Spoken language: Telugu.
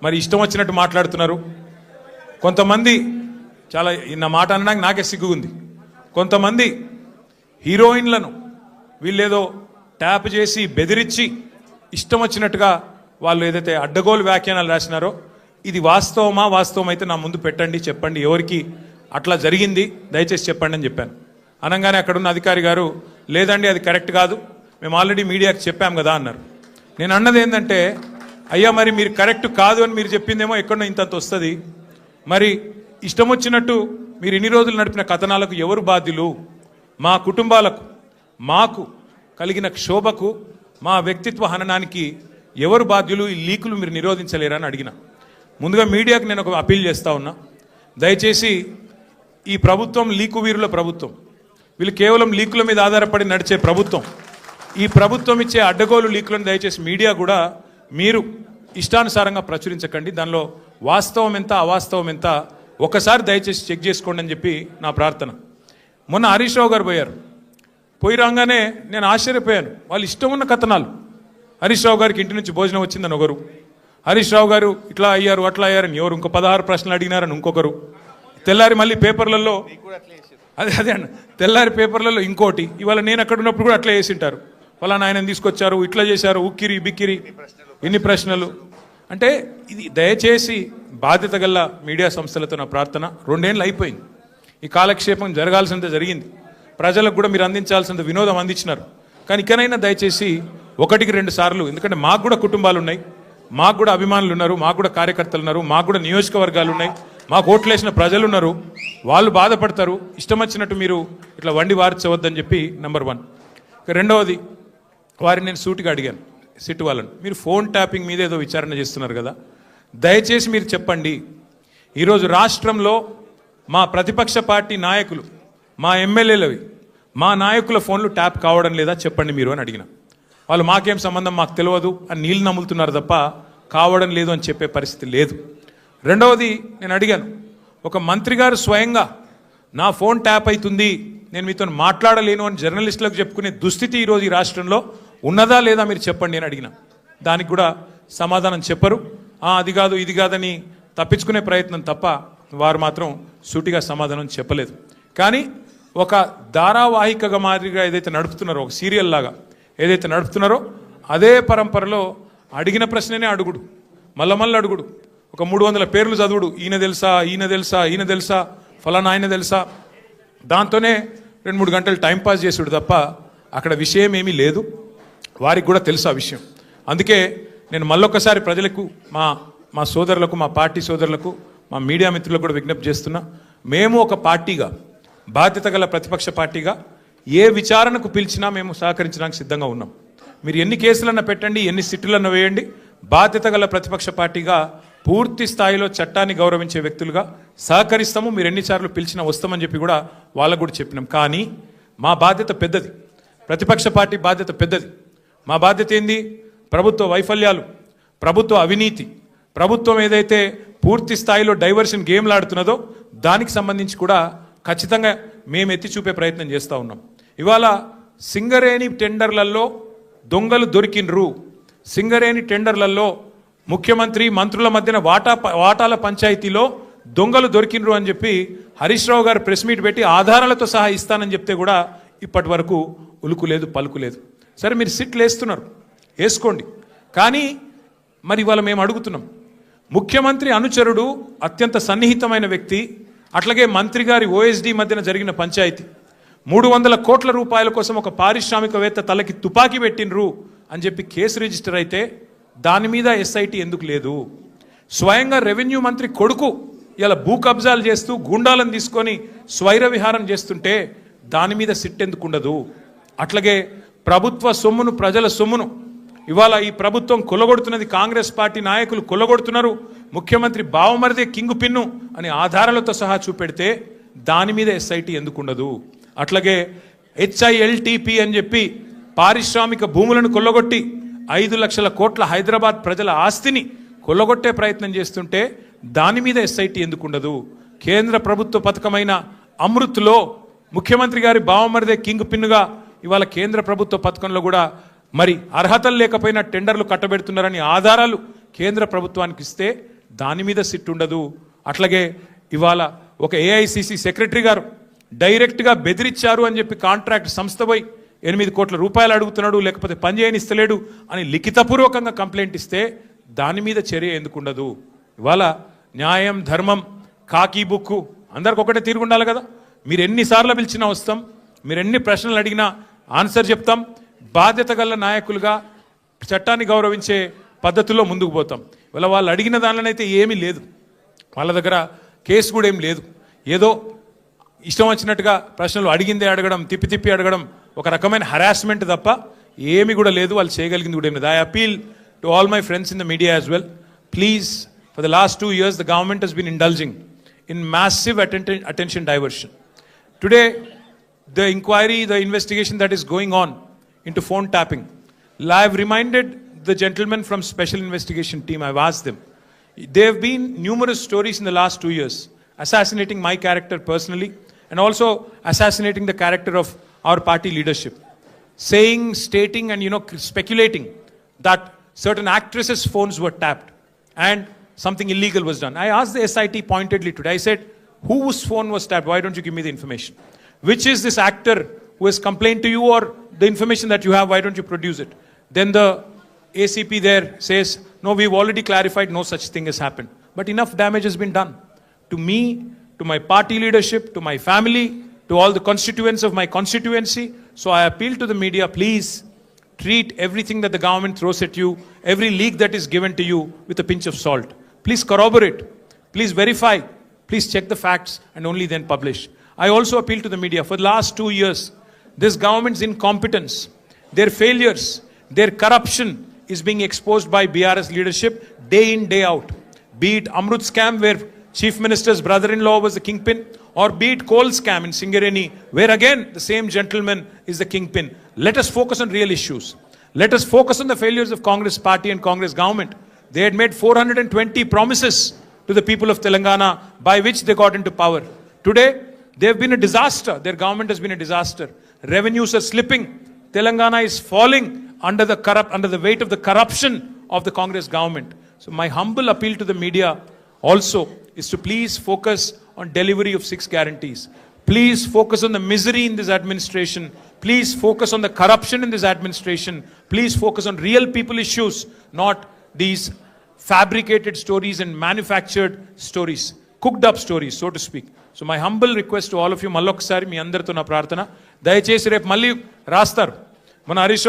మరి ఇష్టం వచ్చినట్టు మాట్లాడుతున్నారు. కొంతమంది చాలా నా మాట అనడానికి నాకే సిగ్గుంది. కొంతమంది హీరోయిన్లను వీళ్ళేదో ట్యాప్ చేసి బెదిరించి ఇష్టం వచ్చినట్టుగా వాళ్ళు ఏదైతే అడ్డగోలు వ్యాఖ్యానాలు రాసినారో ఇది వాస్తవమా? వాస్తవం అయితే నా ముందు పెట్టండి, చెప్పండి ఎవరికి అట్లా జరిగింది దయచేసి చెప్పండి అని చెప్పాను. అనగానే అక్కడున్న అధికారి గారు లేదండి అది కరెక్ట్ కాదు, మేము ఆల్రెడీ మీడియాకి చెప్పాం కదా అన్నారు. నేను అన్నది ఏంటంటే అయ్యా మరి మీరు కరెక్ట్ కాదు అని మీరు చెప్పిందేమో ఎక్కడో ఇంతంత వస్తుంది, మరి ఇష్టం వచ్చినట్టు మీరు ఇన్ని రోజులు నడిపిన కథనాలకు ఎవరు బాధ్యులు? మా కుటుంబాలకు మాకు కలిగిన క్షోభకు మా వ్యక్తిత్వ హననానికి ఎవరు బాధ్యులు? ఈ లీకులు మీరు నిరోధించలేరా అని అడిగిన. ముందుగా మీడియాకు నేను ఒక అపీల్ చేస్తా ఉన్నా, దయచేసి ఈ ప్రభుత్వం లీకు వీరుల ప్రభుత్వం, వీళ్ళు కేవలం లీకుల మీద ఆధారపడి నడిచే ప్రభుత్వం. ఈ ప్రభుత్వం ఇచ్చే అడ్డగోలు లీకులను దయచేసి మీడియా కూడా మీరు ఇష్టానుసారంగా ప్రచురించకండి. దానిలో వాస్తవం ఎంత అవాస్తవం ఎంత ఒకసారి దయచేసి చెక్ చేసుకోండి అని చెప్పి నా ప్రార్థన. మొన్న హరీష్ రావు గారు పోయి రాగానే నేను ఆశ్చర్యపోయాను. వాళ్ళు ఇష్టం ఉన్న కథనాలు. హరీష్ రావు గారికి ఇంటి నుంచి భోజనం వచ్చిందని ఒకరు, హరీష్ రావు గారు ఇట్లా అయ్యారు అట్లా అయ్యారని ఎవరు, ఇంకో 16 ప్రశ్నలు అడిగినారని ఇంకొకరు, తెల్లారి మళ్ళీ పేపర్లలో అదే అన్న తెల్లారి పేపర్లలో ఇంకోటి, ఇవాళ నేను అక్కడ ఉన్నప్పుడు కూడా అట్లా వేసింటారు, ఫలానా ఆయన తీసుకొచ్చారు ఇట్లా చేశారు ఉక్కిరి బిక్కిరి ఇన్ని ప్రశ్నలు. అంటే ఇది దయచేసి బాధ్యత గల మీడియా సంస్థలతో నా ప్రార్థన. 2 ఏళ్ళు అయిపోయింది, ఈ కాలక్షేపం జరగాల్సినంత జరిగింది, ప్రజలకు కూడా మీరు అందించాల్సినంత వినోదం అందించినారు. కానీ ఇకనైనా దయచేసి 1-2 సార్లు, ఎందుకంటే మాకు కూడా కుటుంబాలు ఉన్నాయి, మాకు కూడా అభిమానులు ఉన్నారు, మాకు కూడా కార్యకర్తలు ఉన్నారు, మాకు కూడా నియోజకవర్గాలు ఉన్నాయి, మాకు ఓట్లేసిన ప్రజలు ఉన్నారు, వాళ్ళు బాధపడతారు. ఇష్టం వచ్చినట్టు మీరు ఇట్లా వండి వార్చవద్దని చెప్పి నెంబర్ 1. రెండవది, వారిని నేను సూటిగా అడిగాను సిట్ వాళ్ళని, మీరు ఫోన్ ట్యాపింగ్ మీద ఏదో విచారణ చేస్తున్నారు కదా, దయచేసి మీరు చెప్పండి, ఈరోజు రాష్ట్రంలో మా ప్రతిపక్ష పార్టీ నాయకులు, మా ఎమ్మెల్యేలవి, మా నాయకుల ఫోన్లు ట్యాప్ కావడం లేదా చెప్పండి మీరు అని అడిగిన. వాళ్ళు మాకేం సంబంధం మాకు తెలియదు అని నీళ్ళు నమ్ములుతున్నారు తప్ప కావడం లేదు అని చెప్పే పరిస్థితి లేదు. రెండవది, నేను అడిగాను, ఒక మంత్రి గారు స్వయంగా నా ఫోన్ ట్యాప్ అవుతుంది నేను మీతో మాట్లాడలేను అని జర్నలిస్టులకు చెప్పుకునే దుస్థితి ఈరోజు ఈ రాష్ట్రంలో ఉన్నదా లేదా మీరు చెప్పండి అని అడిగిన. దానికి కూడా సమాధానం చెప్పరు. అది కాదు ఇది కాదని తప్పించుకునే ప్రయత్నం తప్ప వారు మాత్రం సూటిగా సమాధానం చెప్పలేదు. కానీ ఒక ధారావాహికగా మాదిరిగా ఏదైతే నడుపుతున్నారో, ఒక సీరియల్ లాగా ఏదైతే నడుపుతున్నారో అదే పరంపరలో అడిగిన ప్రశ్ననే అడుగుడు, మళ్ళీ అడుగుడు, ఒక 300 పేర్లు చదువుడు, ఈయన తెలుసా ఈయన తెలుసా ఈయన తెలుసా ఫలానా ఆయన తెలుసా, దాంతోనే 2-3 గంటలు టైంపాస్ చేసుడు తప్ప అక్కడ విషయం ఏమీ లేదు. వారికి కూడా తెలుసు ఆ విషయం. అందుకే నేను మళ్ళొక్కసారి ప్రజలకు, మా సోదరులకు, మా పార్టీ సోదరులకు, మా మీడియా మిత్రులకు కూడా విజ్ఞప్తి చేస్తున్నా, మేము ఒక పార్టీగా, బాధ్యత గల ప్రతిపక్ష పార్టీగా ఏ విచారణకు పిలిచినా మేము సహకరించడానికి సిద్ధంగా ఉన్నాం. మీరు ఎన్ని కేసులన్నా పెట్టండి, ఎన్ని సిట్టులన్నా వేయండి, బాధ్యత గల ప్రతిపక్ష పార్టీగా పూర్తి స్థాయిలో చట్టాన్ని గౌరవించే వ్యక్తులుగా సహకరిస్తాము. మీరు ఎన్నిసార్లు పిలిచినా వస్తామని చెప్పి కూడా వాళ్ళకు కూడా చెప్పినాం. కానీ మా బాధ్యత పెద్దది, ప్రతిపక్ష పార్టీ బాధ్యత పెద్దది. మా బాధ్యత ఏంది? ప్రభుత్వ వైఫల్యాలు, ప్రభుత్వ అవినీతి, ప్రభుత్వం ఏదైతే పూర్తి స్థాయిలో డైవర్షన్ గేమ్లు ఆడుతున్నదో దానికి సంబంధించి కూడా ఖచ్చితంగా మేము ఎత్తి చూపే ప్రయత్నం చేస్తూ ఉన్నాం. ఇవాళ సింగరేణి టెండర్లలో దొంగలు దొరికినరు, సింగరేణి టెండర్లలో ముఖ్యమంత్రి మంత్రుల మధ్యన వాటాల పంచాయతీలో దొంగలు దొరికినరు అని చెప్పి హరీష్ రావు గారు ప్రెస్ మీట్ పెట్టి ఆధారాలతో సహా ఇస్తానని చెప్తే కూడా ఇప్పటి వరకు ఉలుకు లేదు పలుకు లేదు. సరే మీరు సిట్లు వేస్తున్నారు, వేసుకోండి. కానీ మరి ఇవాళ మేము అడుగుతున్నాం, ముఖ్యమంత్రి అనుచరుడు, అత్యంత సన్నిహితమైన వ్యక్తి, అట్లాగే మంత్రి గారి ఓఎస్డీ మధ్యన జరిగిన పంచాయతీ, 300 కోట్ల రూపాయల కోసం ఒక పారిశ్రామికవేత్త తలకి తుపాకీ పెట్టినరు అని చెప్పి కేసు రిజిస్టర్ అయితే దాని మీద ఎస్ఐటి ఎందుకు లేదు? స్వయంగా రెవెన్యూ మంత్రి కొడుకు ఇలా భూ కబ్జాలు చేస్తూ గుండాలను తీసుకొని స్వైర విహారం చేస్తుంటే దాని మీద సిట్ ఎందుకు ఉండదు? అట్లాగే ప్రభుత్వ సొమ్మును, ప్రజల సొమ్మును ఇవాళ ఈ ప్రభుత్వం కొల్లగొడుతున్నది, కాంగ్రెస్ పార్టీ నాయకులు కొల్లగొడుతున్నారు, ముఖ్యమంత్రి బావమరిదే కింగు పిన్ను అని ఆధారాలతో సహా చూపెడితే దాని మీద ఎస్ఐటి ఎందుకు ఉండదు? అట్లాగే HILTP అని చెప్పి పారిశ్రామిక భూములను కొల్లగొట్టి 5 లక్షల కోట్ల హైదరాబాద్ ప్రజల ఆస్తిని కొల్లగొట్టే ప్రయత్నం చేస్తుంటే దాని మీద ఎస్ఐటి ఎందుకు ఉండదు? కేంద్ర ప్రభుత్వ పథకమైన అమృత్లో ముఖ్యమంత్రి గారి బావమరిదే కింగ్ పిన్నుగా ఇవాళ కేంద్ర ప్రభుత్వ పథకంలో కూడా మరి అర్హతలు లేకపోయినా టెండర్లు కట్టబెడుతున్నారని ఆధారాలు కేంద్ర ప్రభుత్వానికి ఇస్తే దాని మీద సిట్ ఉండదు. అట్లాగే ఇవాళ ఒక ఏఐసిసి సెక్రటరీ గారు డైరెక్ట్గా బెదిరించారు అని చెప్పి కాంట్రాక్ట్ సంస్థ పోయి 8 కోట్ల రూపాయలు అడుగుతున్నాడు, లేకపోతే పని చేయనిస్తలేడు అని లిఖితపూర్వకంగా కంప్లైంట్ ఇస్తే దాని మీద చర్య ఎందుకు ఉండదు? ఇవాళ న్యాయం, ధర్మం, కాకి బుక్కు అందరికి ఒకటే తీరుగా ఉండాలి కదా. మీరు ఎన్నిసార్లు పిలిచినా వస్తాం, మీరు ఎన్ని ప్రశ్నలు అడిగినా ఆన్సర్ చెప్తాం. బాధ్యత గల నాయకులుగా చట్టాన్ని గౌరవించే పద్ధతిలో ముందుకు పోతాం. ఇవాళ వాళ్ళు అడిగిన దానిలోనైతే ఏమీ లేదు, వాళ్ళ దగ్గర కేసు కూడా ఏం లేదు. ఏదో ఇష్టం వచ్చినట్టుగా ప్రశ్నలు అడిగిందే అడగడం, తిప్పి తిప్పి అడగడం ఒక రకమైన హరాస్మెంట్ తప్ప ఏమి కూడా లేదు. వాళ్ళు చేయగలిగింది కూడా ఏమి లేదు. I appeal to all my friends in the media as well, please, for the last 2 years the government has been indulging in massive attention diversion. Today, the inquiry, the investigation that is going on into phone tapping, I have reminded the gentlemen from special investigation team, I have asked them, there have been numerous stories in the last 2 years assassinating my character personally and also assassinating the character of our party leadership, saying, stating and speculating that certain actresses' phones were tapped and something illegal was done. I asked the SIT pointedly today, I said, whose phone was tapped? Why don't you give me the information? Which is this actor who has complained to you, or the information that you have, why don't you produce it? Then the ACP there says, no, we've already clarified, no such thing has happened. But enough damage has been done to me, to my party leadership, to my family, to all the constituents of my constituency. So I appeal to the media, please treat everything that the government throws at you, every leak that is given to you, with a pinch of salt. Please corroborate, please verify, please check the facts and only then publish. I also appeal to the media, for the last 2 years, this government's incompetence, their failures, their corruption is being exposed by BRS leadership day in, day out. Be it Amrut scam, where Chief Minister's brother-in-law was the kingpin, or be it coal scam in Singareni, where again the same gentleman is the kingpin. Let us focus on real issues. Let us focus on the failures of Congress party and Congress government. They had made 420 promises to the people of Telangana by which they got into power. Today, they have been a disaster. Their government has been a disaster. Revenues are slipping. Telangana is falling under the weight of the corruption of the Congress government. So my humble appeal to the media also is to please focus on delivery of 6 guarantees. Please focus on the misery in this administration. Please focus on the corruption in this administration. Please focus on real people issues, not these fabricated stories and manufactured stories, cooked up stories, so to speak. So my humble request to all of you, మళ్ళొకసారి మీ అందరితో నా ప్రార్థన, దయచేసి రేపు మళ్ళీ రాస్తారు మన హరీష్